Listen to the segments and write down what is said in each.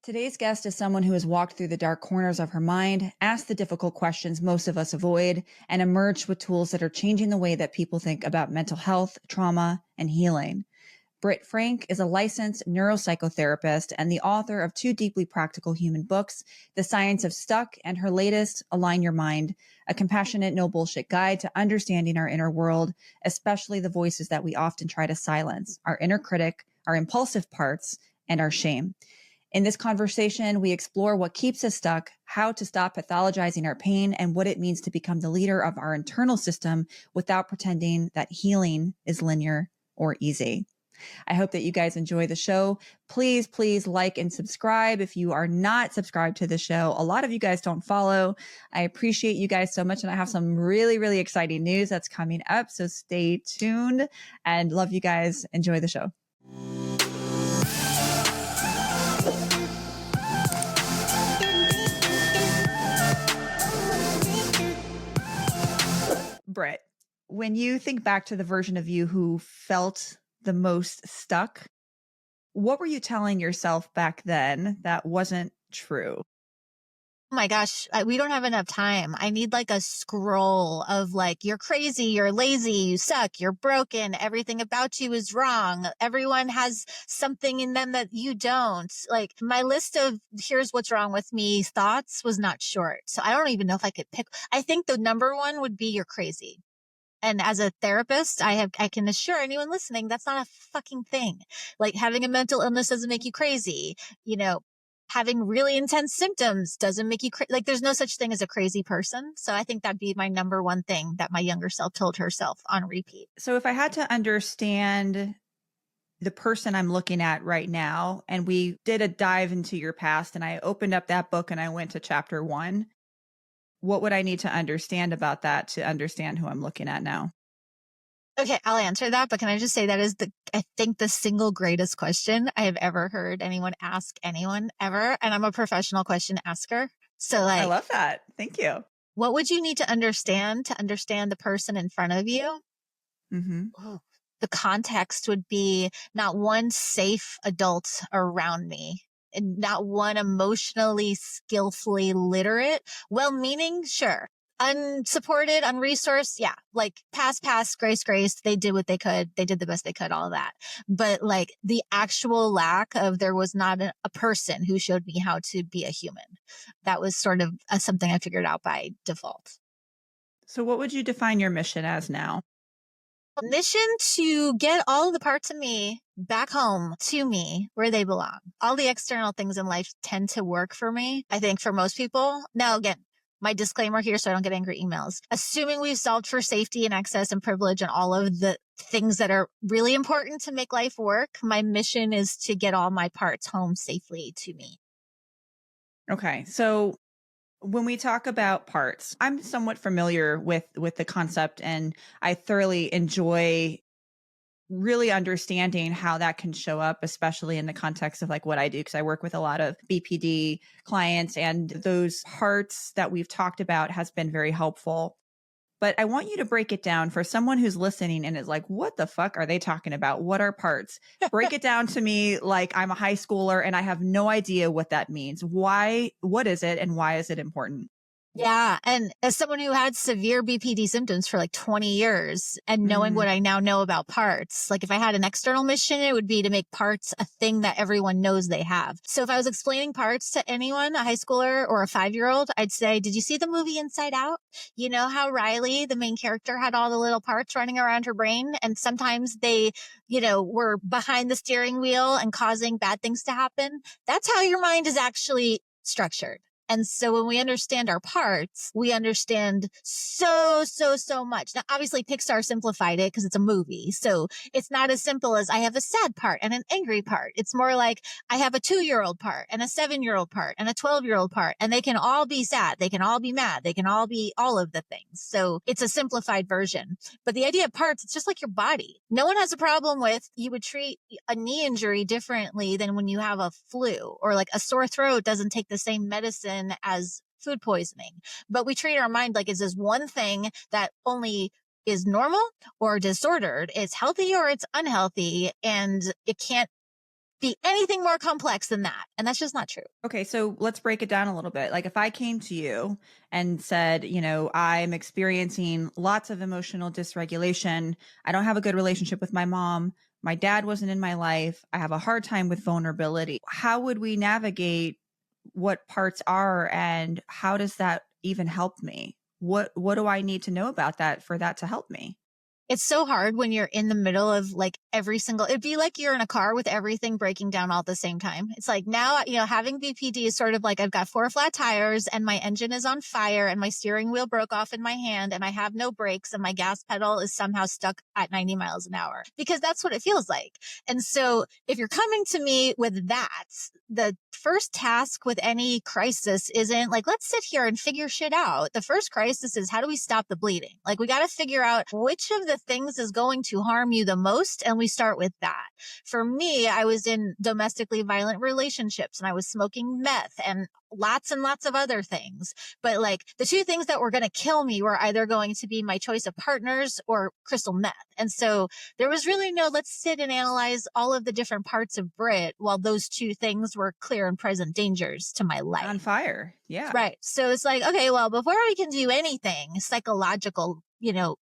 Today's guest is someone who has walked through the dark corners of her mind, asked the difficult questions most of us avoid, and emerged with tools that are changing the way that people think about mental health, trauma, and healing. Britt is a licensed neuropsychotherapist and the author of two deeply practical human books, The Science of Stuck and her latest, Align Your Mind, a compassionate, no bullshit guide to understanding our inner world, especially the voices that we often try to silence, our inner critic, our impulsive parts, and our shame. In this conversation, we explore what keeps us stuck, how to stop pathologizing our pain, and what it means to become the leader of our internal system without pretending that healing is linear or easy. I hope that you guys enjoy the show. Please like and subscribe if you are not subscribed to the show. A lot of you guys don't follow. I appreciate you guys so much. And I have some really exciting news that's coming up. So stay tuned and love you guys. Enjoy the show. Britt, when you think back to the version of you who felt the most stuck, what were you telling yourself back then that wasn't true? Oh my gosh, we don't have enough time. I need like a scroll of like, you're crazy, you're lazy, you suck, you're broken, everything about you is wrong. Everyone has something in them that you don't. Like my list of here's what's wrong with me thoughts was not short. So I don't even know if I could pick. I think the number one would be you're crazy. And as a therapist, I can assure anyone listening, that's not a fucking thing. Like having a mental illness doesn't make you crazy. You know, having really intense symptoms doesn't make you like there's no such thing as a crazy person. So I think that'd be my number one thing that my younger self told herself on repeat. So if I had to understand the person I'm looking at right now, and we did a dive into your past and I opened up that book and I went to chapter 1, what would I need to understand about that to understand who I'm looking at now? Okay, I'll answer that, but can I just say that is I think the single greatest question I have ever heard anyone ask anyone ever. And I'm a professional question asker. So like, I love that. Thank you. What would you need to understand the person in front of you? Mm-hmm. Oh, the context would be not one safe adult around me. And not one emotionally, skillfully literate, well-meaning, sure. Unsupported, unresourced, yeah. Like pass, grace. They did what they could. They did the best they could, all of that. But like the actual lack of, there was not a person who showed me how to be a human. That was sort of something I figured out by default. So what would you define your mission as now? Mission to get all of the parts of me back home to me where they belong. All the external things in life tend to work for me, I think, for most people. Now, again, my disclaimer here so I don't get angry emails. Assuming we've solved for safety and access and privilege and all of the things that are really important to make life work, my mission is to get all my parts home safely to me. Okay. So when we talk about parts, I'm somewhat familiar with the concept, and I thoroughly enjoy really understanding how that can show up, especially in the context of like what I do, because I work with a lot of BPD clients, and those parts that we've talked about has been very helpful. But I want you to break it down for someone who's listening and is like, what the fuck are they talking about? What are parts? Break it down to me like I'm a high schooler and I have no idea what that means. Why? What is it? And why is it important? Yeah. And as someone who had severe BPD symptoms for like 20 years and knowing what I now know about parts, like if I had an external mission, it would be to make parts a thing that everyone knows they have. So if I was explaining parts to anyone, a high schooler or a 5-year-old, I'd say, did you see the movie Inside Out? You know how Riley, the main character, had all the little parts running around her brain, and sometimes they, were behind the steering wheel and causing bad things to happen? That's how your mind is actually structured. And so when we understand our parts, we understand so much. Now, obviously, Pixar simplified it because it's a movie. So it's not as simple as I have a sad part and an angry part. It's more like I have a 2-year-old part and a 7-year-old part and a 12-year-old part, and they can all be sad. They can all be mad. They can all be all of the things. So it's a simplified version. But the idea of parts, it's just like your body. No one has a problem with, you would treat a knee injury differently than when you have a flu, or like a sore throat doesn't take the same medicine as food poisoning. But we treat our mind like it's this one thing that only is normal or disordered. It's healthy or it's unhealthy, and it can't be anything more complex than that. And that's just not true. Okay, so let's break it down a little bit. Like if I came to you and said, I'm experiencing lots of emotional dysregulation. I don't have a good relationship with my mom. My dad wasn't in my life. I have a hard time with vulnerability. How would we navigate what parts are, and how does that even help me? What do I need to know about that for that to help me? It's so hard when you're in the middle of like it'd be like you're in a car with everything breaking down all at the same time. It's like now, having BPD is sort of like I've got 4 flat tires and my engine is on fire and my steering wheel broke off in my hand and I have no brakes and my gas pedal is somehow stuck at 90 miles an hour, because that's what it feels like. And so if you're coming to me with that, the first task with any crisis isn't like, let's sit here and figure shit out. The first crisis is, how do we stop the bleeding? Like, we got to figure out which of the things is going to harm you the most. And we start with that. For me, I was in domestically violent relationships and I was smoking meth and lots and lots of other things. But like the 2 things that were going to kill me were either going to be my choice of partners or crystal meth. And so there was really no, let's sit and analyze all of the different parts of Britt while those 2 things were clear and present dangers to my life. On fire. Yeah. Right. So it's like, okay, well, before we can do anything psychological,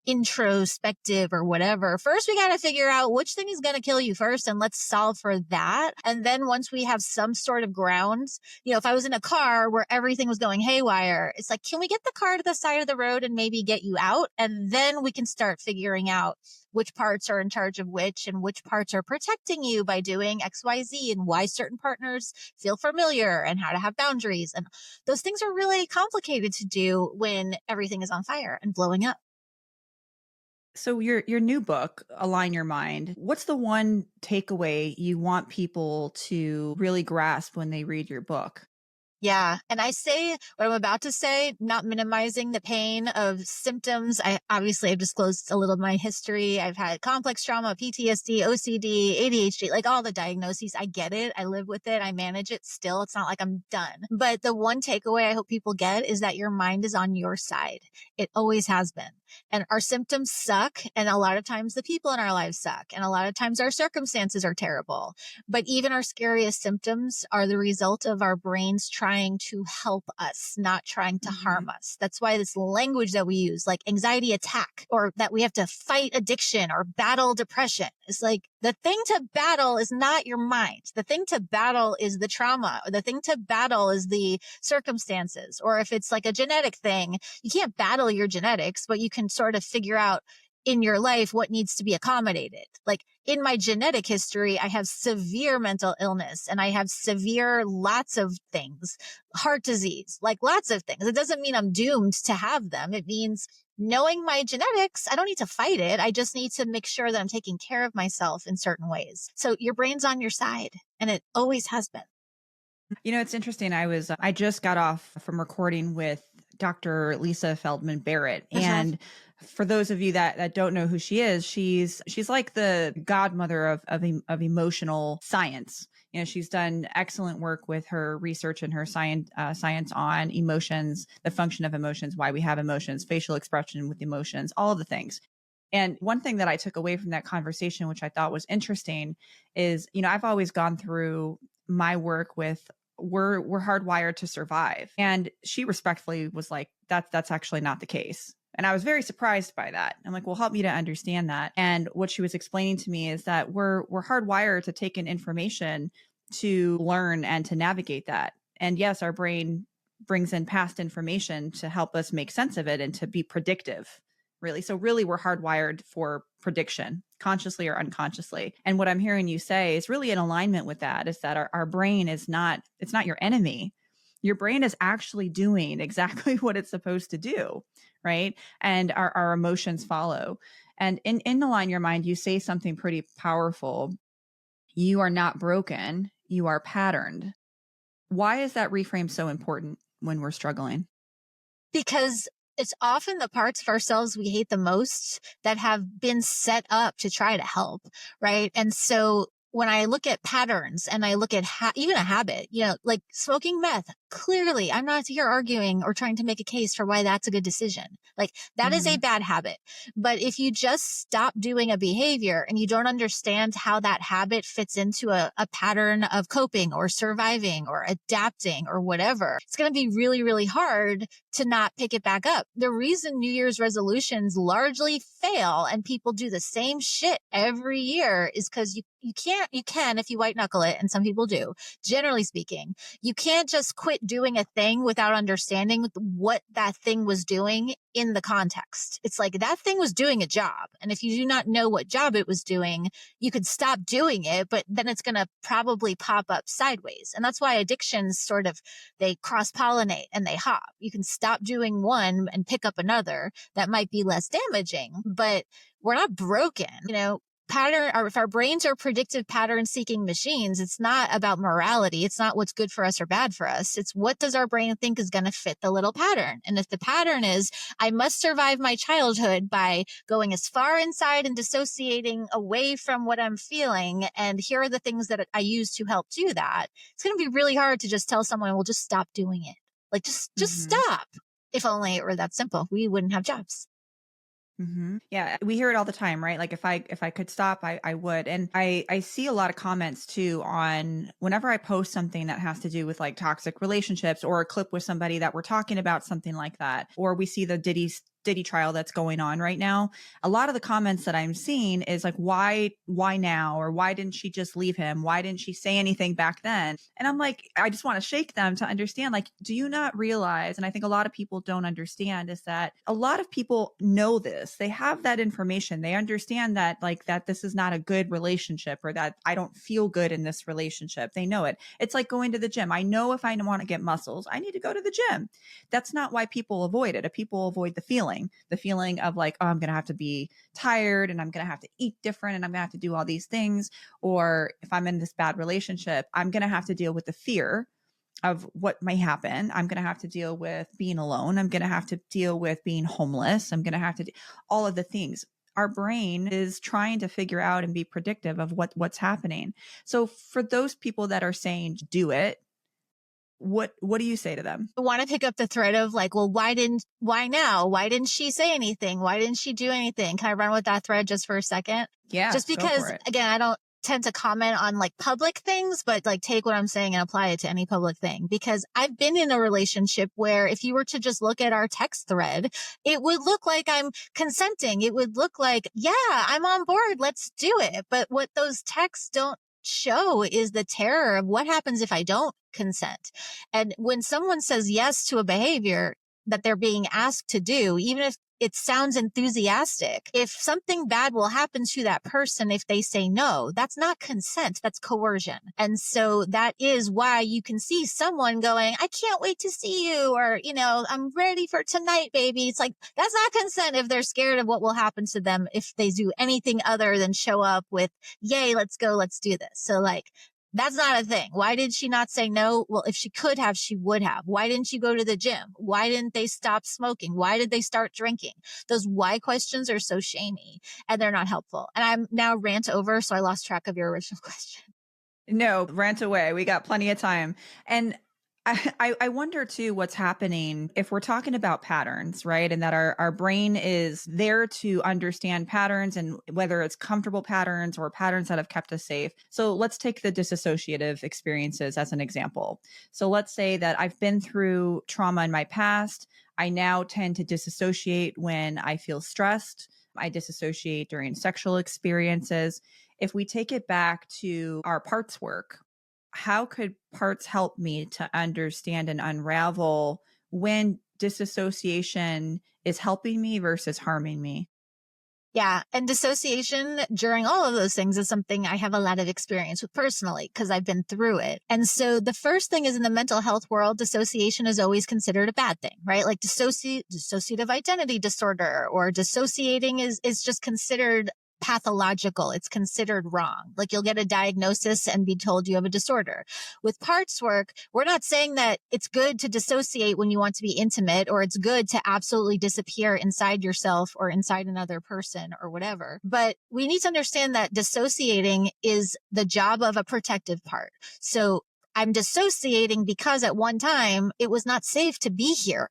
introspective or whatever, first we got to figure out which thing is going to kill you first, and let's solve for that. And then once we have some sort of grounds, if I was in a car where everything was going haywire, it's like, can we get the car to the side of the road and maybe get you out? And then we can start figuring out which parts are in charge of which and which parts are protecting you by doing X, Y, Z, and why certain partners feel familiar and how to have boundaries. And those things are really complicated to do when everything is on fire and blowing up. So your new book, Align Your Mind, what's the one takeaway you want people to really grasp when they read your book? Yeah. And I say what I'm about to say, not minimizing the pain of symptoms. I've disclosed a little of my history. I've had complex trauma, PTSD, OCD, ADHD, like all the diagnoses. I get it. I live with it. I manage it still. It's not like I'm done. But the one takeaway I hope people get is that your mind is on your side. It always has been. And our symptoms suck. And a lot of times the people in our lives suck. And a lot of times our circumstances are terrible. But even our scariest symptoms are the result of our brains trying to help us, not trying to harm us. That's why this language that we use, like anxiety attack, or that we have to fight addiction or battle depression, is like, the thing to battle is not your mind. The thing to battle is the trauma. Or the thing to battle is the circumstances. Or if it's like a genetic thing, you can't battle your genetics, but you can sort of figure out in your life what needs to be accommodated. Like in my genetic history, I have severe mental illness and I have severe lots of things, heart disease, like lots of things. It doesn't mean I'm doomed to have them. It means knowing my genetics, I don't need to fight it. I just need to make sure that I'm taking care of myself in certain ways. So your brain's on your side, and it always has been. It's interesting. I just got off from recording with Dr. Lisa Feldman Barrett. And for those of you that don't know who she is, she's like the godmother of emotional science. She's done excellent work with her research and her science on emotions, the function of emotions, why we have emotions, facial expression with emotions, all of the things. And one thing that I took away from that conversation, which I thought was interesting, is, I've always gone through my work with we're hardwired to survive. And she respectfully was like, that's actually not the case. And I was very surprised by that. I'm like, well, help me to understand that. And what she was explaining to me is that we're hardwired to take in information to learn and to navigate that. And yes, our brain brings in past information to help us make sense of it and to be predictive, really. So really, we're hardwired for prediction, consciously or unconsciously. And what I'm hearing you say is really in alignment with that, is that our brain it's not your enemy. Your brain is actually doing exactly what it's supposed to do, right? And our emotions follow. And in Align Your Mind, you say something pretty powerful. You are not broken. You are patterned. Why is that reframe so important when we're struggling? Because it's often the parts of ourselves we hate the most that have been set up to try to help, right? And so when I look at patterns and I look at even a habit, like smoking meth, clearly I'm not here arguing or trying to make a case for why that's a good decision. Like that is a bad habit. But if you just stop doing a behavior and you don't understand how that habit fits into a pattern of coping or surviving or adapting or whatever, it's going to be really, really hard to not pick it back up. The reason New Year's resolutions largely fail and people do the same shit every year is because you can if you white knuckle it, and some people do, generally speaking. You can't just quit doing a thing without understanding what that thing was doing in the context. It's like that thing was doing a job. And if you do not know what job it was doing, you could stop doing it, but then it's going to probably pop up sideways. And that's why addictions they cross-pollinate and they hop. You can stop doing one and pick up another that might be less damaging, but we're not broken, pattern, or if our brains are predictive pattern seeking machines, it's not about morality. It's not what's good for us or bad for us. It's what does our brain think is going to fit the little pattern. And if the pattern is, I must survive my childhood by going as far inside and dissociating away from what I'm feeling, and here are the things that I use to help do that, it's going to be really hard to just tell someone, well, just stop doing it. Like, just stop. If only it were that simple, we wouldn't have jobs. Yeah, we hear it all the time, right? Like if I could stop, I would. And I see a lot of comments too on whenever I post something that has to do with like toxic relationships, or a clip with somebody that we're talking about something like that, or we see the Diddy trial that's going on right now. A lot of the comments that I'm seeing is like, why now? Or why didn't she just leave him? Why didn't she say anything back then? And I'm like, I just want to shake them to understand, like, do you not realize, and I think a lot of people don't understand, is that a lot of people know this. They have that information. They understand that, like, that this is not a good relationship, or that I don't feel good in this relationship. They know it. It's like going to the gym. I know if I want to get muscles, I need to go to the gym. That's not why people avoid it. People avoid the feeling of like, oh, I'm going to have to be tired, and I'm going to have to eat different, and I'm going to have to do all these things. Or if I'm in this bad relationship, I'm going to have to deal with the fear of what may happen. I'm going to have to deal with being alone. I'm going to have to deal with being homeless. I'm going to have to do all of the things. Our brain is trying to figure out and be predictive of what's happening. So for those people that are saying, do it, what do you say to them? I want to pick up the thread of like, well, why now? Why didn't she say anything? Why didn't she do anything? Can I run with that thread just for a second? Yeah. Just because, again, I don't tend to comment on like public things, but like take what I'm saying and apply it to any public thing. Because I've been in a relationship where if you were to just look at our text thread, it would look like I'm consenting. It would look like, yeah, I'm on board. Let's do it. But what those texts don't show is the terror of what happens if I don't consent. And when someone says yes to a behavior that they're being asked to do, even if it sounds enthusiastic, if something bad will happen to that person if they say no, that's not consent, that's coercion. And so that is why you can see someone going, I can't wait to see you, or, I'm ready for tonight, baby. It's like, that's not consent if they're scared of what will happen to them if they do anything other than show up with, yay, let's go, let's do this. So like, that's not a thing. Why did she not say no? Well, if she could have, she would have. Why didn't she go to the gym? Why didn't they stop smoking? Why did they start drinking? Those why questions are so shamey and they're not helpful. And I'm now rant over, so I lost track of your original question. No, rant away. We got plenty of time. And I wonder too what's happening if we're talking about patterns, right? And that our brain is there to understand patterns, and whether it's comfortable patterns or patterns that have kept us safe. So let's take the dissociative experiences as an example. So let's say that I've been through trauma in my past. I now tend to dissociate when I feel stressed. I dissociate during sexual experiences. If we take it back to our parts work, how could parts help me to understand and unravel when disassociation is helping me versus harming me? Yeah. And dissociation during all of those things is something I have a lot of experience with personally because I've been through it. And so the first thing is, in the mental health world, dissociation is always considered a bad thing, right? Like dissociative identity disorder or dissociating is just considered pathological. It's considered wrong. Like you'll get a diagnosis and be told you have a disorder. With parts work, we're not saying that it's good to dissociate when you want to be intimate, or it's good to absolutely disappear inside yourself or inside another person or whatever. But we need to understand that dissociating is the job of a protective part. So I'm dissociating because at one time it was not safe to be here.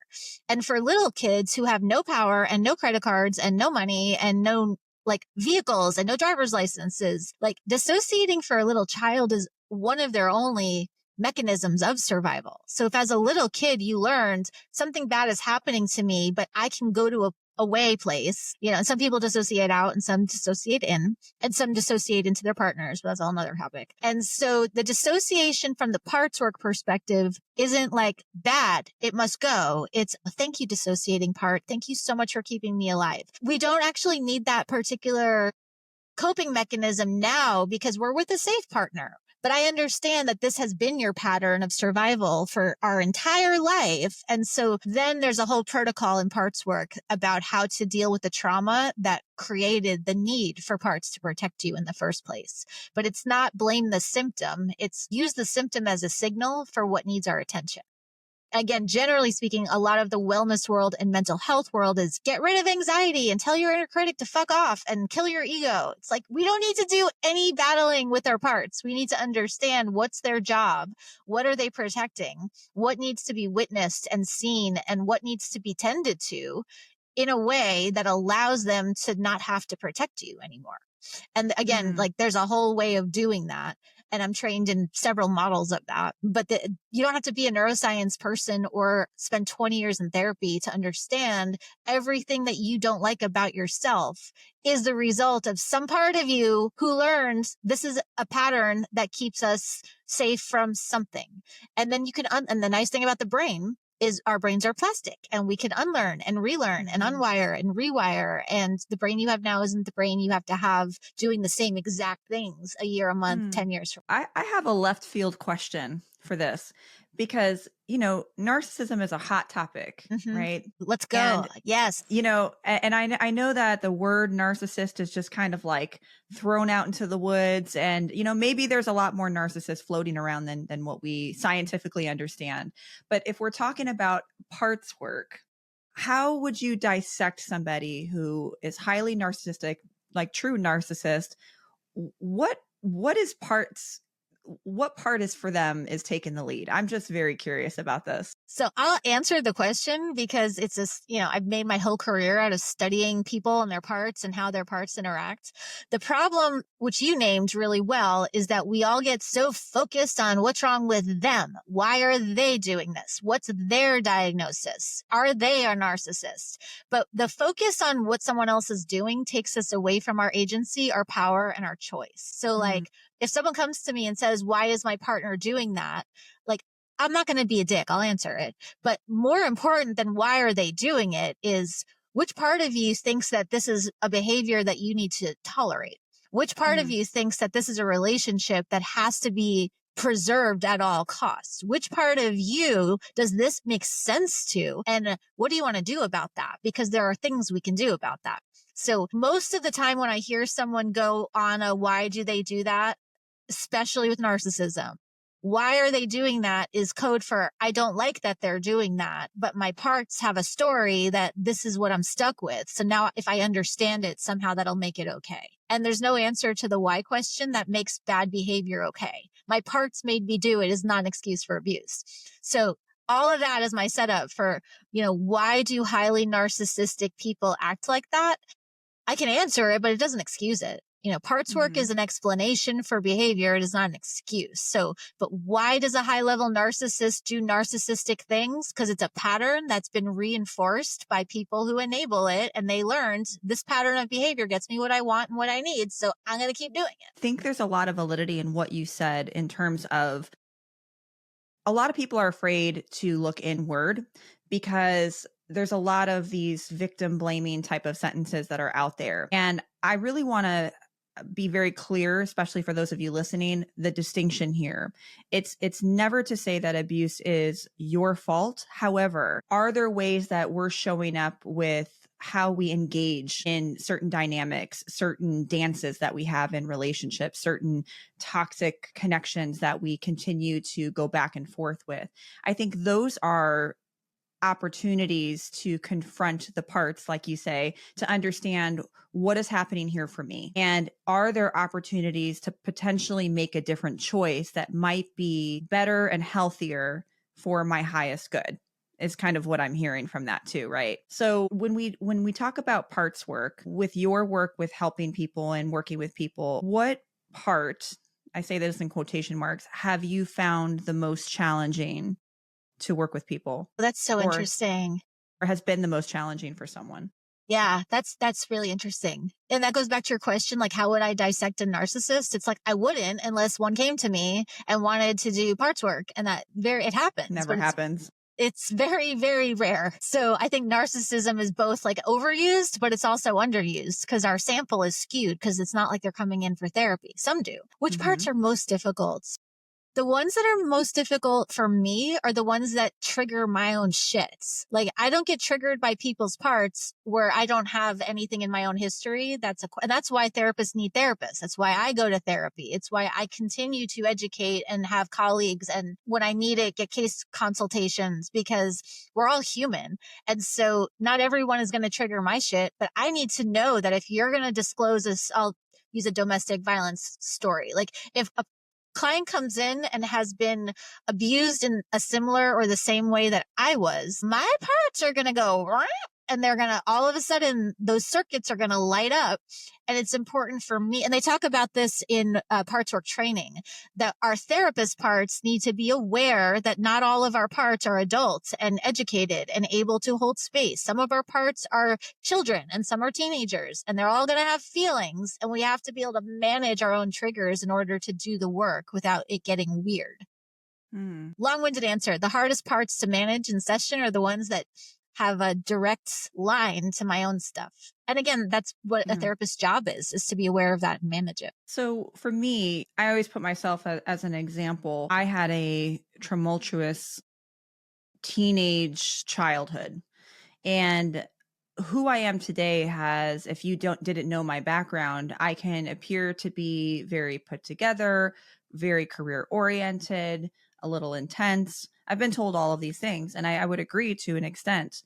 And for little kids who have no power and no credit cards and no money and no like vehicles and no driver's licenses, like dissociating for a little child is one of their only mechanisms of survival. So if as a little kid you learned something bad is happening to me, but I can go to a away place, and some people dissociate out and some dissociate in and some dissociate into their partners, but that's all another topic. And so the dissociation from the parts work perspective isn't like bad. It must go. It's thank you, dissociating part. Thank you so much for keeping me alive. We don't actually need that particular coping mechanism now because we're with a safe partner. But I understand that this has been your pattern of survival for our entire life. And so then there's a whole protocol in parts work about how to deal with the trauma that created the need for parts to protect you in the first place. But it's not blame the symptom. It's use the symptom as a signal for what needs our attention. Again, generally speaking, a lot of the wellness world and mental health world is get rid of anxiety and tell your inner critic to fuck off and kill your ego. It's like, we don't need to do any battling with our parts. We need to understand what's their job. What are they protecting? What needs to be witnessed and seen and what needs to be tended to in a way that allows them to not have to protect you anymore. And again, like there's a whole way of doing that. And I'm trained in several models of that, but you don't have to be a neuroscience person or spend 20 years in therapy to understand everything that you don't like about yourself is the result of some part of you who learned this is a pattern that keeps us safe from something. And then you can, and the nice thing about the brain is our brains are plastic and we can unlearn and relearn and unwire and rewire. And the brain you have now isn't the brain you have to have doing the same exact things a year, a month, 10 years from now. I have a left field question for this because, narcissism is a hot topic, right? Let's go. And, yes. And I know that the word narcissist is just kind of like thrown out into the woods. And, maybe there's a lot more narcissists floating around than what we scientifically understand. But if we're talking about parts work, how would you dissect somebody who is highly narcissistic, like true narcissist? What part is for them is taking the lead? I'm just very curious about this. So I'll answer the question because it's this, I've made my whole career out of studying people and their parts and how their parts interact. The problem, which you named really well, is that we all get so focused on what's wrong with them. Why are they doing this? What's their diagnosis? Are they a narcissist? But the focus on what someone else is doing takes us away from our agency, our power, and our choice. So like, if someone comes to me and says, why is my partner doing that? Like, I'm not going to be a dick. I'll answer it. But more important than why are they doing it is which part of you thinks that this is a behavior that you need to tolerate? Which part of you thinks that this is a relationship that has to be preserved at all costs? Which part of you does this make sense to? And what do you want to do about that? Because there are things we can do about that. So most of the time when I hear someone go on a why do they do that, especially with narcissism, why are they doing that is code for I don't like that they're doing that, but my parts have a story that this is what I'm stuck with. So now if I understand it, somehow that'll make it okay. And there's no answer to the why question that makes bad behavior okay. My parts made me do it is not an excuse for abuse. So all of that is my setup for, why do highly narcissistic people act like that? I can answer it, but it doesn't excuse it. Parts work is an explanation for behavior. It is not an excuse. So, but why does a high level narcissist do narcissistic things? Because it's a pattern that's been reinforced by people who enable it. And they learned this pattern of behavior gets me what I want and what I need. So I'm going to keep doing it. I think there's a lot of validity in what you said in terms of a lot of people are afraid to look inward because there's a lot of these victim blaming type of sentences that are out there. And I really want to be very clear, especially for those of you listening, the distinction here. It's never to say that abuse is your fault. However, are there ways that we're showing up with how we engage in certain dynamics, certain dances that we have in relationships, certain toxic connections that we continue to go back and forth with. I think those are opportunities to confront the parts, like you say, to understand what is happening here for me. And are there opportunities to potentially make a different choice that might be better and healthier for my highest good? Is kind of what I'm hearing from that too, right? So when we talk about parts work, with your work with helping people and working with people, what part, I say this in quotation marks, have you found the most challenging to work with people? That's so interesting. Or has been the most challenging for someone? Yeah, that's really interesting. And that goes back to your question, like, how would I dissect a narcissist? It's like, I wouldn't unless one came to me and wanted to do parts work. And it happens. Never happens. It's very, very rare. So I think narcissism is both like overused, but it's also underused because our sample is skewed because it's not like they're coming in for therapy. Some do. Which parts are most difficult? The ones that are most difficult for me are the ones that trigger my own shit. Like, I don't get triggered by people's parts where I don't have anything in my own history. And that's why therapists need therapists. That's why I go to therapy. It's why I continue to educate and have colleagues. And when I need it, get case consultations, because we're all human. And so not everyone is going to trigger my shit, but I need to know that if you're going to disclose this, I'll use a domestic violence story. Like, if a client comes in and has been abused in a similar or the same way that I was, my parts are going to go, and they're going to, all of a sudden, those circuits are going to light up. And it's important for me. And they talk about this in parts work training, that our therapist parts need to be aware that not all of our parts are adults and educated and able to hold space. Some of our parts are children and some are teenagers, and they're all going to have feelings. And we have to be able to manage our own triggers in order to do the work without it getting weird. Long-winded answer. The hardest parts to manage in session are the ones that have a direct line to my own stuff. And again, that's what a therapist's job is to be aware of that and manage it. So for me, I always put myself as an example. I had a tumultuous teenage childhood, and who I am today has, if you didn't know my background, I can appear to be very put together, very career oriented, a little intense. I've been told all of these things, and I would agree to an extent.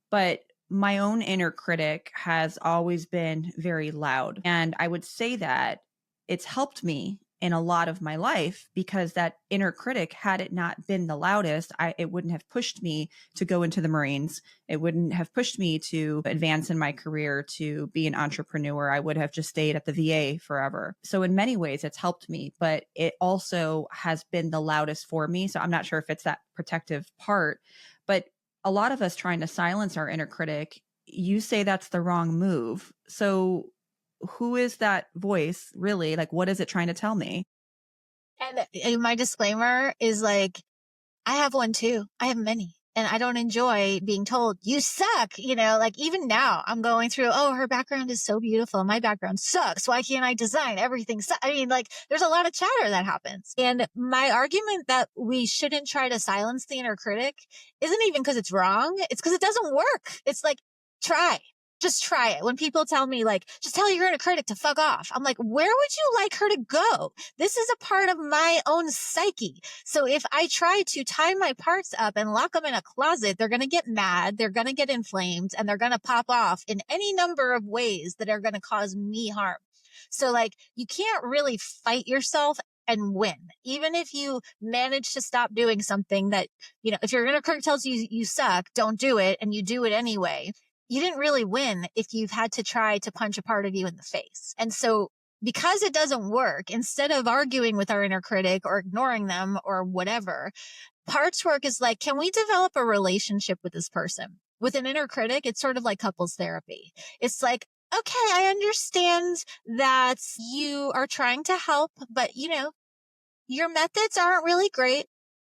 But my own inner critic has always been very loud. And I would say that it's helped me in a lot of my life, because that inner critic, had it not been the loudest, it wouldn't have pushed me to go into the Marines. It wouldn't have pushed me to advance in my career, to be an entrepreneur. I would have just stayed at the VA forever. So in many ways, it's helped me, but it also has been the loudest for me. So I'm not sure if it's that protective part, but a lot of us trying to silence our inner critic, you say that's the wrong move. So who is that voice really? Like, what is it trying to tell me? And my disclaimer is like, I have one too. I have many. And I don't enjoy being told, you suck. Like, even now I'm going through, oh, her background is so beautiful. My background sucks. Why can't I design everything? I mean, like, there's a lot of chatter that happens. And my argument that we shouldn't try to silence the inner critic isn't even because it's wrong. It's because it doesn't work. It's like, just try it. When people tell me, like, just tell your inner critic to fuck off, I'm like, where would you like her to go? This is a part of my own psyche. So if I try to tie my parts up and lock them in a closet, they're going to get mad, they're going to get inflamed, and they're going to pop off in any number of ways that are going to cause me harm. So, like, you can't really fight yourself and win. Even if you manage to stop doing something that, if your inner critic tells you you suck, don't do it, and you do it anyway, you didn't really win if you've had to try to punch a part of you in the face. And so, because it doesn't work, instead of arguing with our inner critic or ignoring them or whatever, parts work is like, can we develop a relationship with this person? With an inner critic, it's sort of like couples therapy. It's like, okay, I understand that you are trying to help, but your methods aren't really great.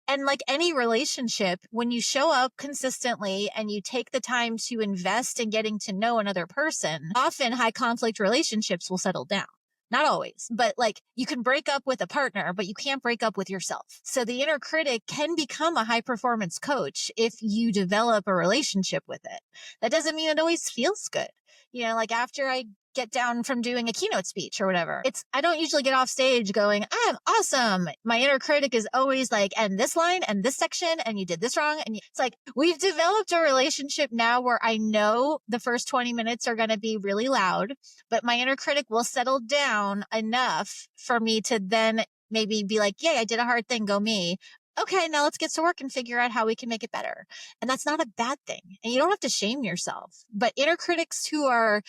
And like any relationship, when you show up consistently and you take the time to invest in getting to know another person, often high conflict relationships will settle down. Not always, but like you can break up with a partner, but you can't break up with yourself. So the inner critic can become a high performance coach if you develop a relationship with it. That doesn't mean it always feels good. Like after I get down from doing a keynote speech or whatever, I don't usually get off stage going, I'm awesome. My inner critic is always like, and this line and this section, and you did this wrong. And it's like, we've developed a relationship now where I know the first 20 minutes are going to be really loud, but my inner critic will settle down enough for me to then maybe be like, yay, I did a hard thing. Go me. Okay, now let's get to work and figure out how we can make it better. And that's not a bad thing. And you don't have to shame yourself. But inner critics who are,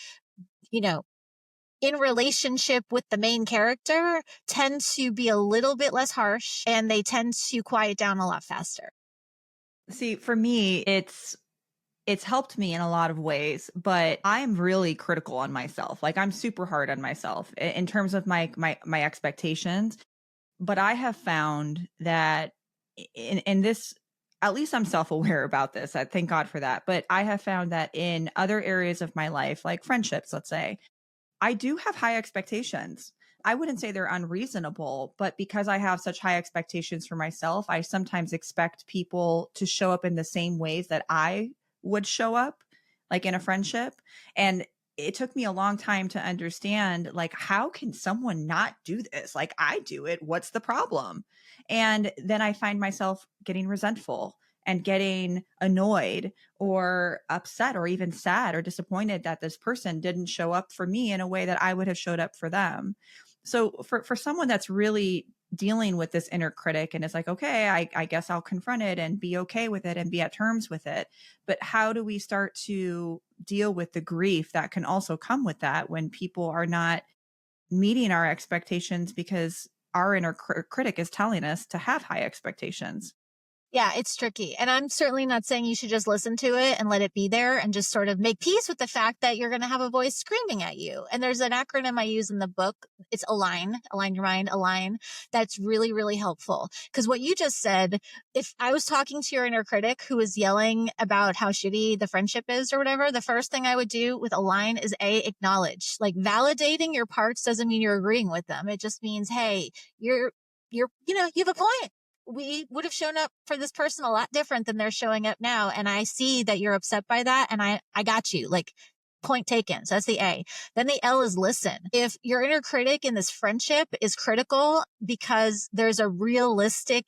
in relationship with the main character tend to be a little bit less harsh, and they tend to quiet down a lot faster. See, for me, it's helped me in a lot of ways, but I'm really critical on myself. Like I'm super hard on myself in terms of my expectations. But I have found that in this, at least I'm self-aware about this. I thank God for that. But I have found that in other areas of my life, like friendships, let's say, I do have high expectations. I wouldn't say they're unreasonable, but because I have such high expectations for myself, I sometimes expect people to show up in the same ways that I would show up, like in a friendship. And it took me a long time to understand, like, how can someone not do this? Like, I do it. What's the problem? And then I find myself getting resentful and getting annoyed or upset or even sad or disappointed that this person didn't show up for me in a way that I would have showed up for them. So for someone that's really dealing with this inner critic and is like, okay, I guess I'll confront it and be okay with it and be at terms with it. But how do we start to deal with the grief that can also come with that when people are not meeting our expectations because our inner critic is telling us to have high expectations? Yeah, it's tricky. And I'm certainly not saying you should just listen to it and let it be there and just sort of make peace with the fact that you're going to have a voice screaming at you. And there's an acronym I use in the book. It's align your mind, align. That's really, really helpful. Because what you just said, if I was talking to your inner critic who was yelling about how shitty the friendship is or whatever, the first thing I would do with align is acknowledge. Like validating your parts doesn't mean you're agreeing with them. It just means, hey, you have a point. We would have shown up for this person a lot different than they're showing up now. And I see that you're upset by that. And I got you, like, point taken. So that's the A. Then the L is listen. If your inner critic in this friendship is critical because there's a realistic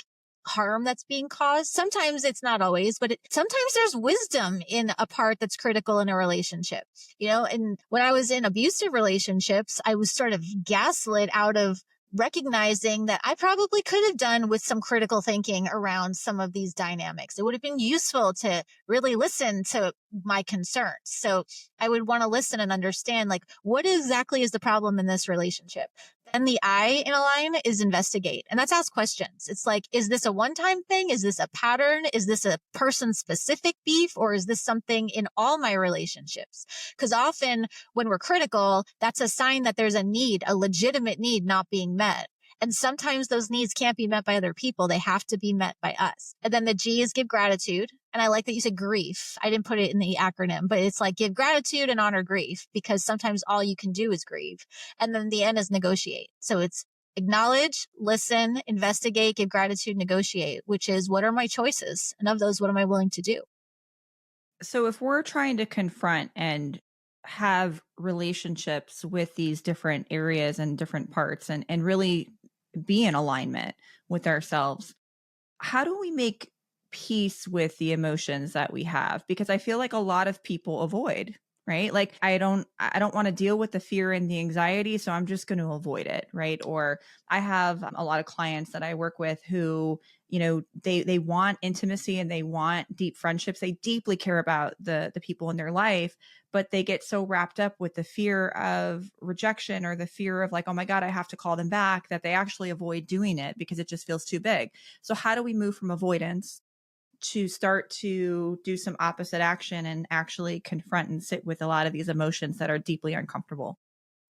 harm that's being caused, sometimes it's not always, but sometimes there's wisdom in a part that's critical in a relationship, and when I was in abusive relationships, I was sort of gaslit out of recognizing that I probably could have done with some critical thinking around some of these dynamics. It would have been useful to really listen to my concerns. So I would want to listen and understand, like, what exactly is the problem in this relationship? Then the I in align is investigate. And that's ask questions. It's like, is this a one-time thing? Is this a pattern? Is this a person-specific beef? Or is this something in all my relationships? Because often when we're critical, that's a sign that there's a need, a legitimate need not being met. And sometimes those needs can't be met by other people. They have to be met by us. And then the G is give gratitude. And I like that you said grief. I didn't put it in the acronym, but it's like give gratitude and honor grief, because sometimes all you can do is grieve. And then the N is negotiate. So it's acknowledge, listen, investigate, give gratitude, negotiate, which is what are my choices? And of those, what am I willing to do? So if we're trying to confront and have relationships with these different areas and different parts and really be in alignment with ourselves, how do we make peace with the emotions that we have? Because I feel like a lot of people avoid, right? Like I don't want to deal with the fear and the anxiety, so I'm just going to avoid it, right? Or I have a lot of clients that I work with who, they want intimacy and they want deep friendships. They deeply care about the people in their life, but they get so wrapped up with the fear of rejection or the fear of like, oh my God, I have to call them back, that they actually avoid doing it because it just feels too big. So how do we move from avoidance to start to do some opposite action and actually confront and sit with a lot of these emotions that are deeply uncomfortable?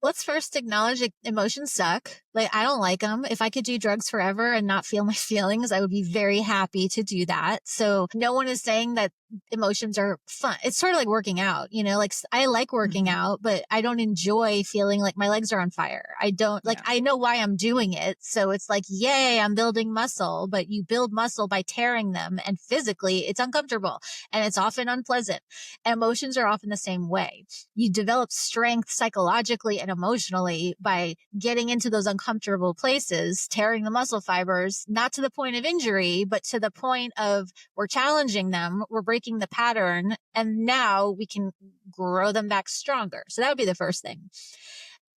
Let's first acknowledge emotions suck. Like, I don't like them. If I could do drugs forever and not feel my feelings, I would be very happy to do that. So no one is saying that emotions are fun. It's sort of like working out, like I like working out, but I don't enjoy feeling like my legs are on fire. I don't like, I know why I'm doing it. So it's like, yay, I'm building muscle, but you build muscle by tearing them. And physically it's uncomfortable and it's often unpleasant. Emotions are often the same way. You develop strength psychologically and emotionally by getting into those uncomfortable places, tearing the muscle fibers, not to the point of injury, but to the point of we're challenging them, we're breaking the pattern, and now we can grow them back stronger. So that would be the first thing.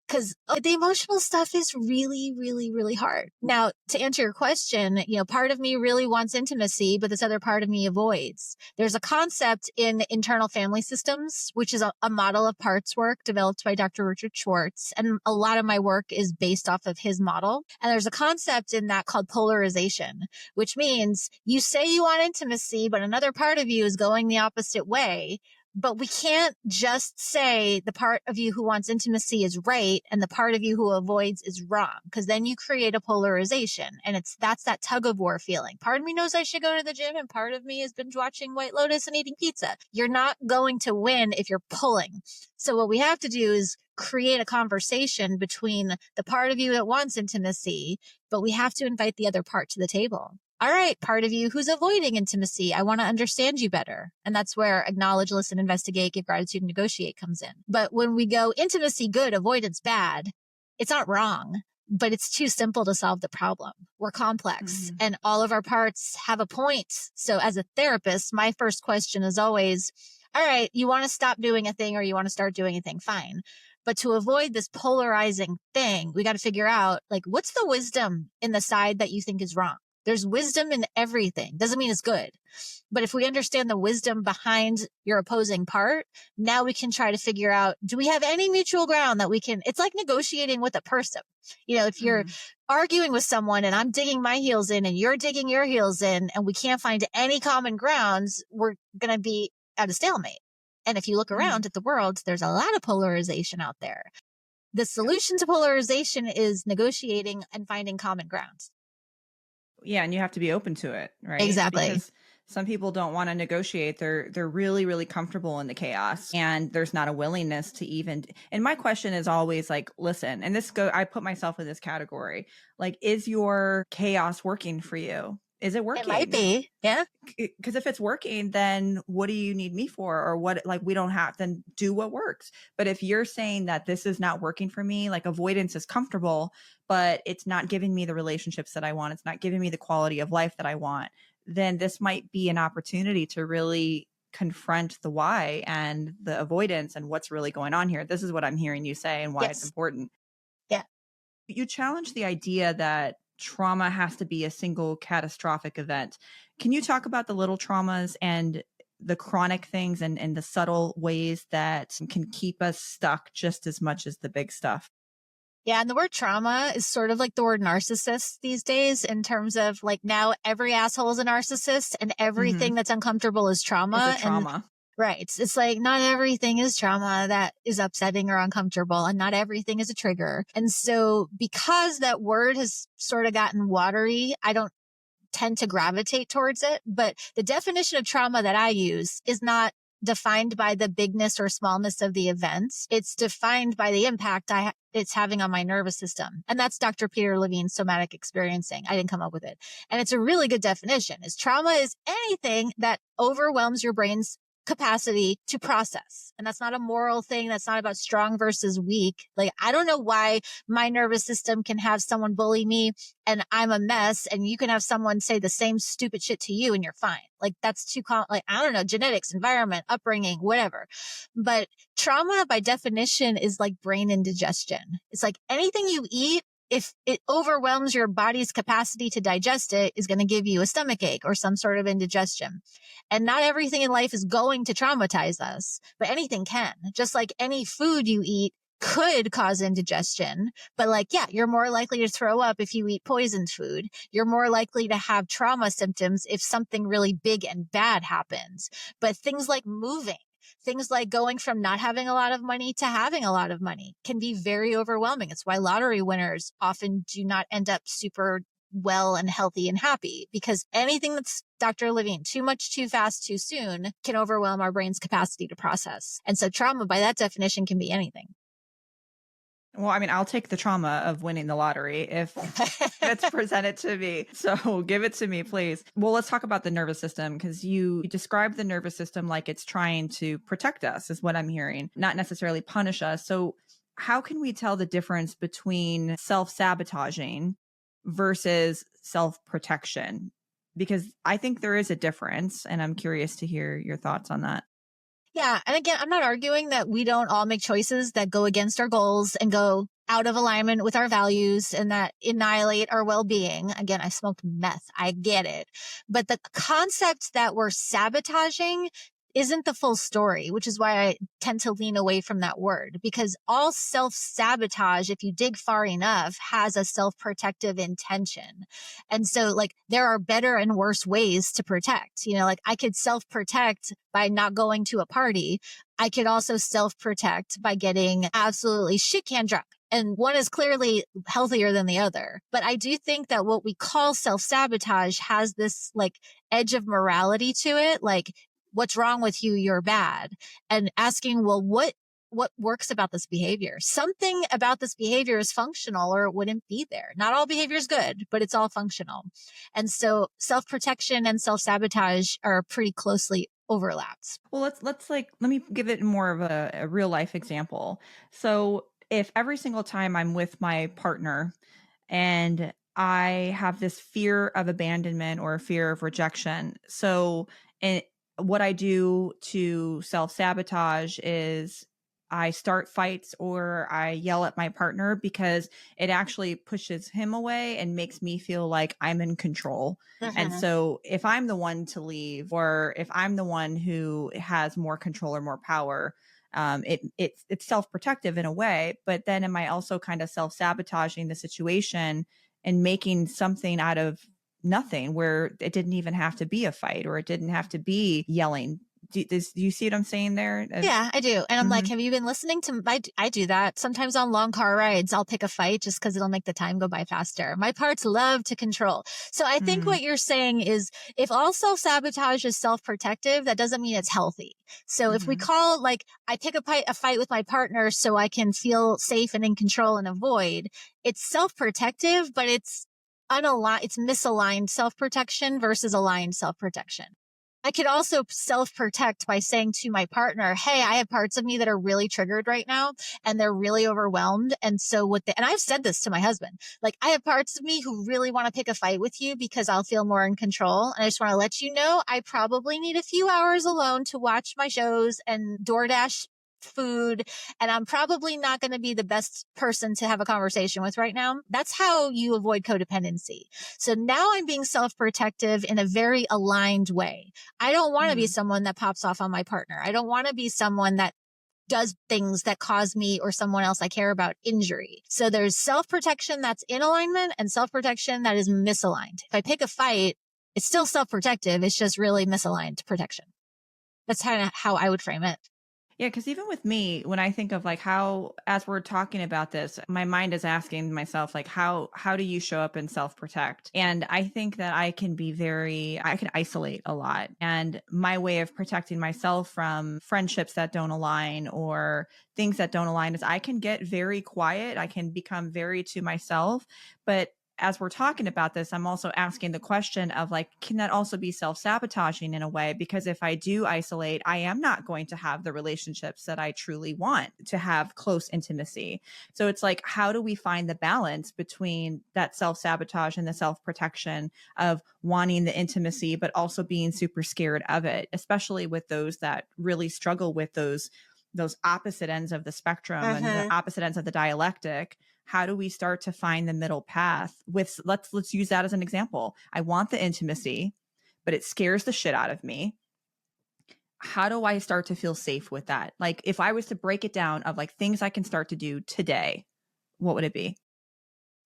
Because the emotional stuff is really, really, really hard. Now, to answer your question, part of me really wants intimacy, but this other part of me avoids. There's a concept in internal family systems, which is a model of parts work developed by Dr. Richard Schwartz. And a lot of my work is based off of his model. And there's a concept in that called polarization, which means you say you want intimacy, but another part of you is going the opposite way. But we can't just say the part of you who wants intimacy is right and the part of you who avoids is wrong, because then you create a polarization, and that's that tug of war feeling. Part of me knows I should go to the gym and part of me has binge watching White Lotus and eating pizza. You're not going to win if you're pulling. So what we have to do is create a conversation between the part of you that wants intimacy, but we have to invite the other part to the table. All right, part of you who's avoiding intimacy, I want to understand you better. And that's where acknowledge, listen, investigate, give gratitude, negotiate comes in. But when we go intimacy good, avoidance bad, it's not wrong, but it's too simple to solve the problem. We're complex and all of our parts have a point. So as a therapist, my first question is always, all right, you want to stop doing a thing or you want to start doing a thing, fine. But to avoid this polarizing thing, we got to figure out, like, what's the wisdom in the side that you think is wrong? There's wisdom in everything. Doesn't mean it's good. But if we understand the wisdom behind your opposing part, now we can try to figure out, do we have any mutual ground that we can, it's like negotiating with a person. If you're arguing with someone and I'm digging my heels in and you're digging your heels in and we can't find any common grounds, we're going to be at a stalemate. And if you look around at the world, there's a lot of polarization out there. The solution to polarization is negotiating and finding common grounds. Yeah, and you have to be open to it, right? Exactly. Because some people don't want to negotiate. They're really, really comfortable in the chaos, and there's not a willingness to even. And my question is always like, listen, and I put myself in this category. Like, is your chaos working for you? Is it working? It might be, yeah. Because if it's working, then what do you need me for? Or what, like, we don't have, then do what works. But if you're saying that this is not working for me, like avoidance is comfortable, but it's not giving me the relationships that I want, it's not giving me the quality of life that I want, then this might be an opportunity to really confront the why and the avoidance and what's really going on here. This is what I'm hearing you say and why it's important. Yeah. You challenge the idea that trauma has to be a single catastrophic event. Can you talk about the little traumas and the chronic things and the subtle ways that can keep us stuck just as much as the big stuff? Yeah. And the word trauma is sort of like the word narcissist these days, in terms of like, now every asshole is a narcissist and everything that's uncomfortable is trauma. It's a trauma. Right. It's like not everything is trauma that is upsetting or uncomfortable, and not everything is a trigger. And so because that word has sort of gotten watery, I don't tend to gravitate towards it. But the definition of trauma that I use is not defined by the bigness or smallness of the events. It's defined by the impact it's having on my nervous system. And that's Dr. Peter Levine's somatic experiencing. I didn't come up with it. And it's a really good definition. Trauma is anything that overwhelms your brain's capacity to process. And that's not a moral thing. That's not about strong versus weak. Like, I don't know why my nervous system can have someone bully me and I'm a mess, and you can have someone say the same stupid shit to you and you're fine. Like, that's too like, I don't know, genetics, environment, upbringing, whatever. But trauma by definition is like brain indigestion. It's like anything you eat, if it overwhelms your body's capacity to digest it, is going to give you a stomach ache or some sort of indigestion. And not everything in life is going to traumatize us, but anything can. Just like any food you eat could cause indigestion, but like, yeah, you're more likely to throw up if you eat poisoned food. You're more likely to have trauma symptoms if something really big and bad happens. But things like moving, things like going from not having a lot of money to having a lot of money can be very overwhelming. It's why lottery winners often do not end up super well and healthy and happy, because anything that's Dr. Levine, too much, too fast, too soon can overwhelm our brain's capacity to process. And so trauma, by that definition, can be anything. Well, I mean, I'll take the trauma of winning the lottery if it's presented to me. So give it to me, please. Well, let's talk about the nervous system, because you describe the nervous system like it's trying to protect us, is what I'm hearing, not necessarily punish us. So how can we tell the difference between self-sabotaging versus self-protection? Because I think there is a difference, and I'm curious to hear your thoughts on that. Yeah. And again, I'm not arguing that we don't all make choices that go against our goals and go out of alignment with our values and that annihilate our well-being. Again, I smoked meth. I get it. But the concept that we're sabotaging isn't the full story, which is why I tend to lean away from that word, because all self-sabotage, if you dig far enough, has a self-protective intention. And so like there are better and worse ways to protect. You know, like I could self-protect by not going to a party. I could also self-protect by getting absolutely shit can drunk. And one is clearly healthier than the other. But I do think that what we call self-sabotage has this like edge of morality to it. Like, what's wrong with you? You're bad. And asking, well, what works about this behavior? Something about this behavior is functional or it wouldn't be there. Not all behavior is good, but it's all functional. And so self-protection and self-sabotage are pretty closely overlapped. Well, let me give it more of a real life example. So if every single time I'm with my partner and I have this fear of abandonment or fear of rejection, so what I do to self-sabotage is I start fights or I yell at my partner because it actually pushes him away and makes me feel like I'm in control. And so if I'm the one to leave, or if I'm the one who has more control or more power, it's self-protective in a way. But then am I also kind of self-sabotaging the situation and making something out of nothing, where it didn't even have to be a fight or it didn't have to be yelling? Do you see what I'm saying there? Yeah, I do. And I'm like, have you been listening to, I do that sometimes on long car rides. I'll pick a fight just because it'll make the time go by faster. My parts love to control. So I think what you're saying is if all self-sabotage is self-protective, that doesn't mean it's healthy. So if we call like, I pick a fight with my partner so I can feel safe and in control and avoid, it's self-protective, but it's unaligned, it's misaligned self-protection versus aligned self-protection. I could also self-protect by saying to my partner, hey, I have parts of me that are really triggered right now and they're really overwhelmed. And so and I've said this to my husband, like I have parts of me who really want to pick a fight with you because I'll feel more in control. And I just want to let you know, I probably need a few hours alone to watch my shows and DoorDash food, and I'm probably not going to be the best person to have a conversation with right now. That's how you avoid codependency. So now I'm being self-protective in a very aligned way. I don't want to be someone that pops off on my partner. I don't want to be someone that does things that cause me or someone else I care about injury. So there's self-protection that's in alignment and self-protection that is misaligned. If I pick a fight, it's still self-protective. It's just really misaligned protection. That's kind of how I would frame it. Yeah, because even with me, when I think of like how, as we're talking about this, my mind is asking myself, like, how do you show up and self-protect? And I think that I can isolate a lot. And my way of protecting myself from friendships that don't align or things that don't align is I can get very quiet. I can become very to myself. But as we're talking about this, I'm also asking the question of like, can that also be self-sabotaging in a way? Because if I do isolate, I am not going to have the relationships that I truly want to have, close intimacy. So it's like, how do we find the balance between that self-sabotage and the self-protection of wanting the intimacy, but also being super scared of it, especially with those that really struggle with those opposite ends of the spectrum and the opposite ends of the dialectic? How do we start to find the middle path with, let's use that as an example. I want the intimacy, but it scares the shit out of me. How do I start to feel safe with that? Like if I was to break it down of like things I can start to do today, what would it be?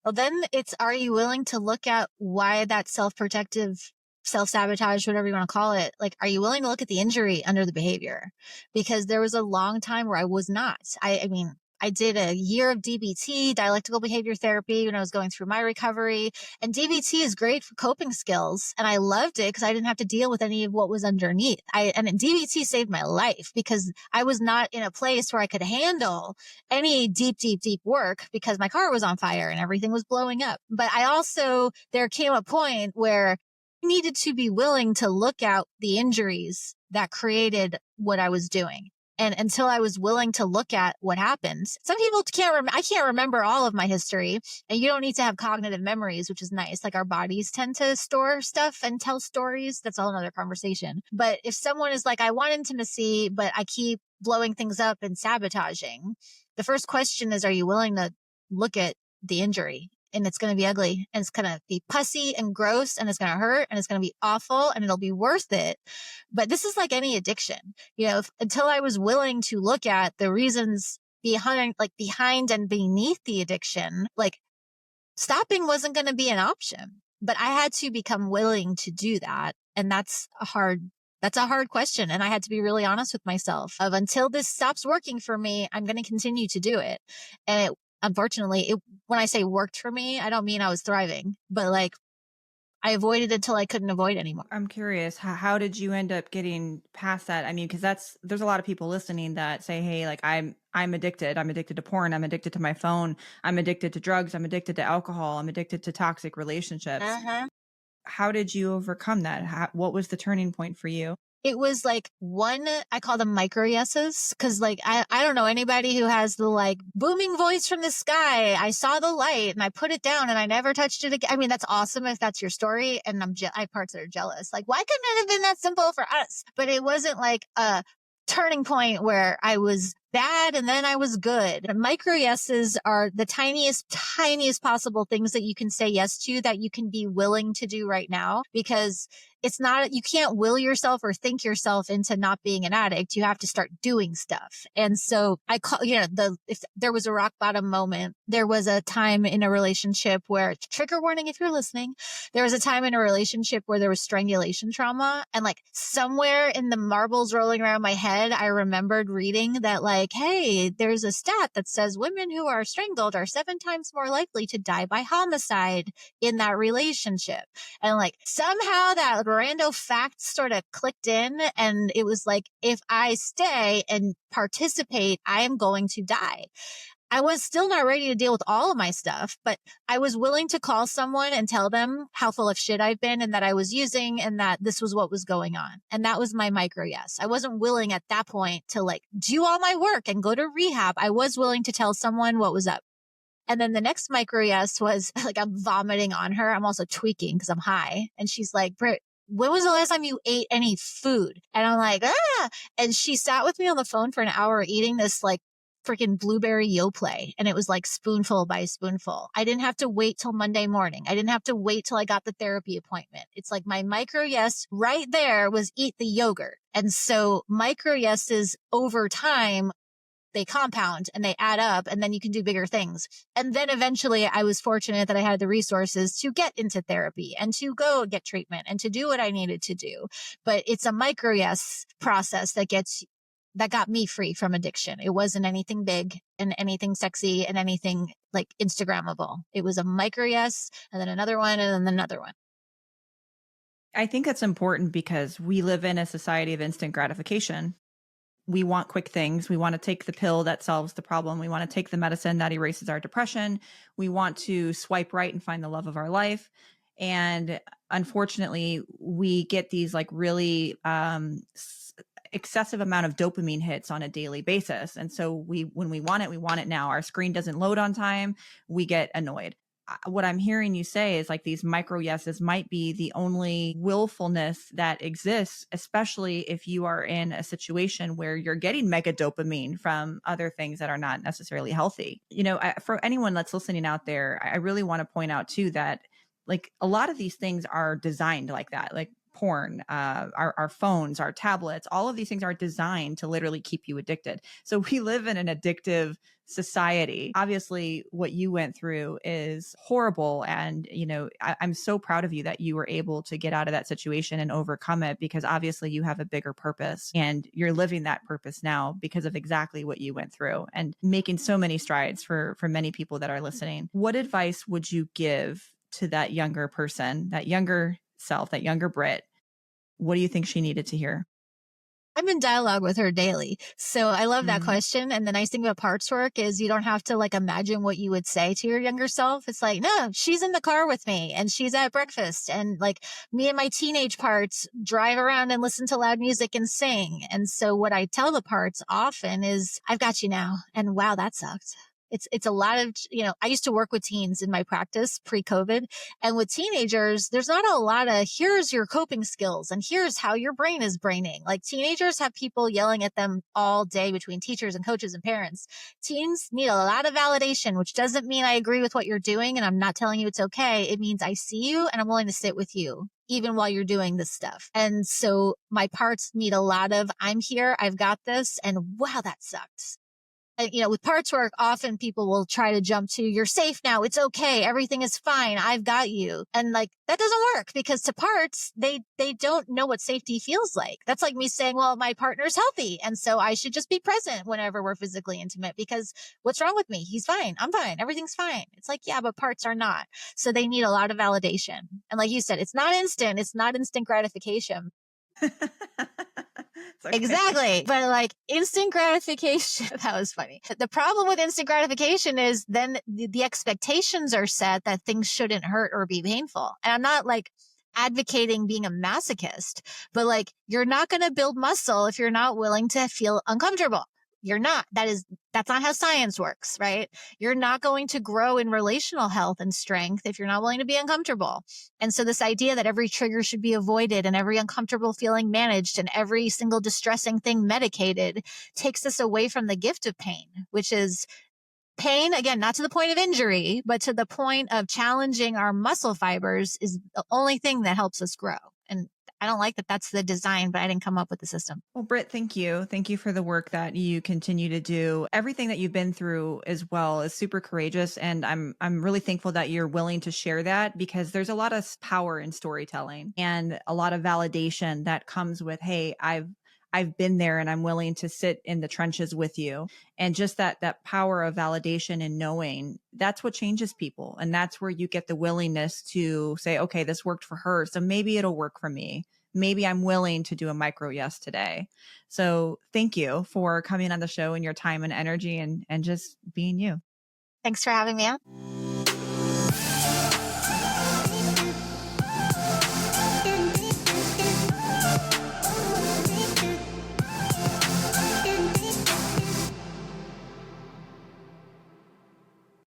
Well, then are you willing to look at why that self-protective self-sabotage, whatever you want to call it, like, are you willing to look at the injury under the behavior? Because there was a long time where I was not. I mean, I did a year of DBT, dialectical behavior therapy, when I was going through my recovery. And DBT is great for coping skills. And I loved it because I didn't have to deal with any of what was underneath. And DBT saved my life because I was not in a place where I could handle any deep work because my car was on fire and everything was blowing up. But there came a point where I needed to be willing to look at the injuries that created what I was doing. And until I was willing to look at what happened, some people I can't remember all of my history, and you don't need to have cognitive memories, which is nice. Like our bodies tend to store stuff and tell stories. That's a whole nother conversation. But if someone is like, I want intimacy, but I keep blowing things up and sabotaging, the first question is, are you willing to look at the injury? And it's going to be ugly, and it's going to be pussy and gross, and it's going to hurt, and it's going to be awful, and it'll be worth it. But this is like any addiction, until I was willing to look at the reasons behind and beneath the addiction, like stopping wasn't going to be an option, but I had to become willing to do that. And that's a hard question. And I had to be really honest with myself of, until this stops working for me, I'm going to continue to do it. And unfortunately, when I say worked for me, I don't mean I was thriving, but like I avoided until I couldn't avoid anymore. I'm curious, how did you end up getting past that? I mean, because there's a lot of people listening that say, hey, like I'm addicted. I'm addicted to porn. I'm addicted to my phone. I'm addicted to drugs. I'm addicted to alcohol. I'm addicted to toxic relationships. How did you overcome that? What was the turning point for you? It was like I call them micro yeses. Cause like, I don't know anybody who has the like booming voice from the sky. I saw the light and I put it down and I never touched it again. I mean, that's awesome if that's your story. And I have parts that are jealous. Like, why couldn't it have been that simple for us? But it wasn't like a turning point where I was bad and then I was good. Micro yeses are the tiniest possible things that you can say yes to, that you can be willing to do right now, because you can't will yourself or think yourself into not being an addict. You have to start doing stuff. And so if there was a rock bottom moment, there was a time in a relationship where, trigger warning if you're listening, there was a time in a relationship where there was strangulation trauma. And like somewhere in the marbles rolling around my head, I remembered reading that like, hey, there's a stat that says women who are strangled are 7 times more likely to die by homicide in that relationship. And like somehow that rando fact sort of clicked in, and it was like, if I stay and participate, I am going to die. I was still not ready to deal with all of my stuff, but I was willing to call someone and tell them how full of shit I've been and that I was using and that this was what was going on. And that was my micro yes. I wasn't willing at that point to like do all my work and go to rehab. I was willing to tell someone what was up. And then the next micro yes was like, I'm vomiting on her. I'm also tweaking because I'm high. And she's like, Britt, when was the last time you ate any food? And I'm like, and she sat with me on the phone for an hour eating this like freaking blueberry Yoplait. And it was like spoonful by spoonful. I didn't have to wait till Monday morning. I didn't have to wait till I got the therapy appointment. It's like my micro yes right there was eat the yogurt. And so micro yeses over time, they compound and they add up, and then you can do bigger things. And then eventually I was fortunate that I had the resources to get into therapy and to go get treatment and to do what I needed to do. But it's a micro yes process that got me free from addiction. It wasn't anything big and anything sexy and anything like Instagrammable. It was a micro yes, and then another one, and then another one. I think that's important because we live in a society of instant gratification. We want quick things. We want to take the pill that solves the problem. We want to take the medicine that erases our depression. We want to swipe right and find the love of our life. And unfortunately, we get these like really excessive amount of dopamine hits on a daily basis. And so when we want it now. Our screen doesn't load on time. We get annoyed. What I'm hearing you say is like these micro yeses might be the only willfulness that exists, especially if you are in a situation where you're getting mega dopamine from other things that are not necessarily healthy. For anyone that's listening out there, I really want to point out too that like a lot of these things are designed like that. Like porn, our phones, our tablets, all of these things are designed to literally keep you addicted. So we live in an addictive society. Obviously, what you went through is horrible. And, I'm so proud of you that you were able to get out of that situation and overcome it, because obviously you have a bigger purpose and you're living that purpose now because of exactly what you went through and making so many strides for many people that are listening. What advice would you give to that younger person, that younger self, that younger Britt? What do you think she needed to hear? I'm in dialogue with her daily. So I love that question. And the nice thing about parts work is you don't have to like imagine what you would say to your younger self. It's like, no, she's in the car with me and she's at breakfast. And like me and my teenage parts drive around and listen to loud music and sing. And so what I tell the parts often is, I've got you now. And wow, that sucked. It's a lot of, I used to work with teens in my practice pre-COVID, and with teenagers, there's not a lot of here's your coping skills and here's how your brain is braining. Like teenagers have people yelling at them all day between teachers and coaches and parents. Teens need a lot of validation, which doesn't mean I agree with what you're doing and I'm not telling you it's okay. It means I see you and I'm willing to sit with you even while you're doing this stuff. And so my parts need a lot of, I'm here, I've got this, and wow, that sucks. And, with parts work, often people will try to jump to, you're safe now. It's okay. Everything is fine. I've got you. And like, that doesn't work, because to parts, they don't know what safety feels like. That's like me saying, well, my partner's healthy, and so I should just be present whenever we're physically intimate, because what's wrong with me? He's fine. I'm fine. Everything's fine. It's like, yeah, but parts are not. So they need a lot of validation. And like you said, it's not instant. It's not instant gratification. Okay. Exactly. But like instant gratification, that was funny. The problem with instant gratification is then the expectations are set that things shouldn't hurt or be painful. And I'm not like advocating being a masochist, but like you're not going to build muscle if you're not willing to feel uncomfortable. You're not. That's not how science works, right? You're not going to grow in relational health and strength if you're not willing to be uncomfortable. And so this idea that every trigger should be avoided and every uncomfortable feeling managed and every single distressing thing medicated takes us away from the gift of pain, which is pain, again, not to the point of injury, but to the point of challenging our muscle fibers is the only thing that helps us grow. And I don't like that that's the design, but I didn't come up with the system. Well, Britt, thank you. Thank you for the work that you continue to do. Everything that you've been through as well is super courageous. And I'm really thankful that you're willing to share that, because there's a lot of power in storytelling and a lot of validation that comes with, hey, I've been there and I'm willing to sit in the trenches with you. And just that power of validation and knowing, that's what changes people. And that's where you get the willingness to say, okay, this worked for her, so maybe it'll work for me. Maybe I'm willing to do a micro yes today. So thank you for coming on the show and your time and energy and just being you. Thanks for having me on.